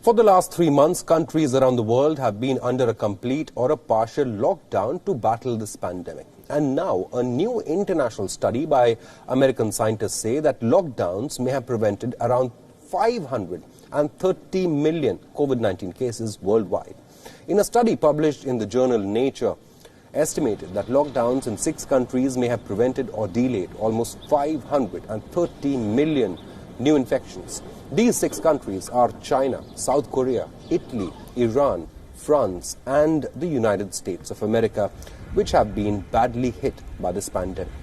For the last 3 months, countries around the world have been under a complete or a partial lockdown to battle this pandemic. And now, a new international study by American scientists say that lockdowns may have prevented around 530 million COVID-19 cases worldwide. In a study published in the journal Nature, estimated that lockdowns in 6 countries may have prevented or delayed almost 530 million new infections. These 6 countries are China, South Korea, Italy, Iran, France and the United States of America, which have been badly hit by this pandemic.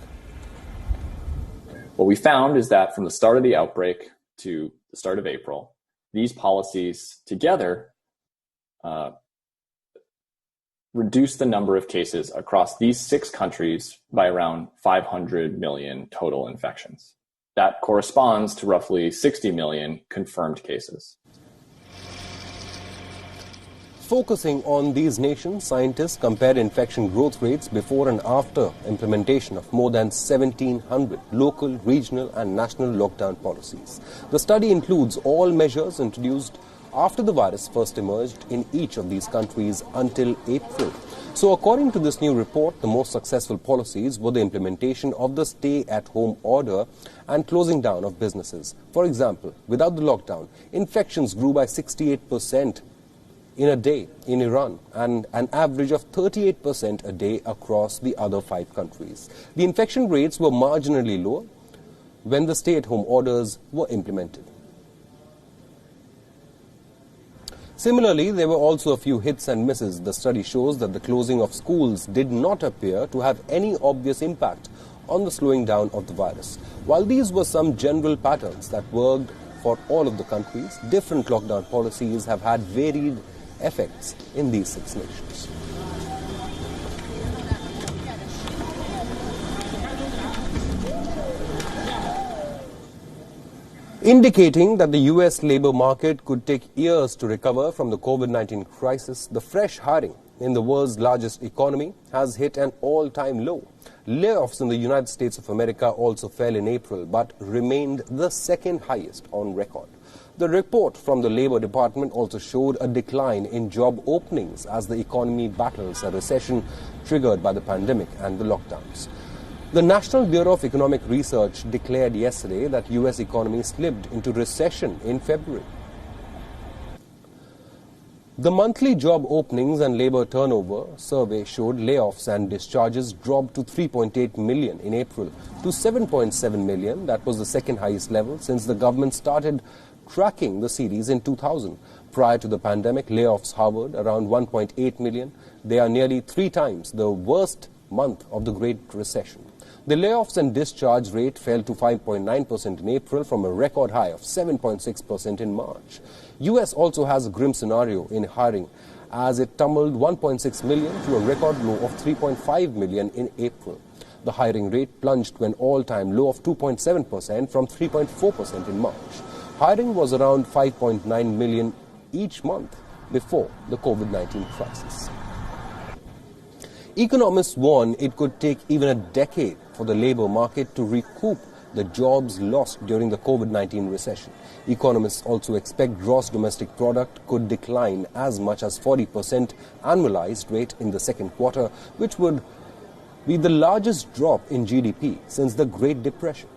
What we found is that from the start of the outbreak to the start of April, these policies together reduced the number of cases across these 6 countries by around 500 million total infections. That corresponds to roughly 60 million confirmed cases. Focusing on these nations, scientists compared infection growth rates before and after implementation of more than 1,700 local, regional and national lockdown policies. The study includes all measures introduced after the virus first emerged in each of these countries until April. So according to this new report, the most successful policies were the implementation of the stay-at-home order and closing down of businesses. For example, without the lockdown, infections grew by 68% in a day in Iran and an average of 38% a day across the other 5 countries. The infection rates were marginally lower when the stay-at-home orders were implemented. Similarly, there were also a few hits and misses. The study shows that the closing of schools did not appear to have any obvious impact on the slowing down of the virus. While these were some general patterns that worked for all of the countries, different lockdown policies have had varied effects in these 6 nations. Indicating that the U.S. labor market could take years to recover from the COVID-19 crisis, the fresh hiring in the world's largest economy has hit an all-time low. Layoffs in the United States of America also fell in April, but remained the second highest on record. The report from the Labor Department also showed a decline in job openings as the economy battles a recession triggered by the pandemic and the lockdowns. The National Bureau of Economic Research declared yesterday that U.S. economy slipped into recession in February. The monthly job openings and labor turnover survey showed layoffs and discharges dropped to 3.8 million in April to 7.7 million. That was the second highest level since the government started tracking the series in 2000. Prior to the pandemic, layoffs hovered around 1.8 million. They are nearly 3 times the worst month of the Great Recession. The layoffs and discharge rate fell to 5.9% in April from a record high of 7.6% in March. U.S. also has a grim scenario in hiring as it tumbled 1.6 million to a record low of 3.5 million in April. The hiring rate plunged to an all-time low of 2.7% from 3.4% in March. Hiring was around 5.9 million each month before the COVID-19 crisis. Economists warn it could take even a decade for the labor market to recoup the jobs lost during the COVID-19 recession. Economists also expect gross domestic product could decline as much as 40% annualized rate in the second quarter, which would be the largest drop in GDP since the Great Depression.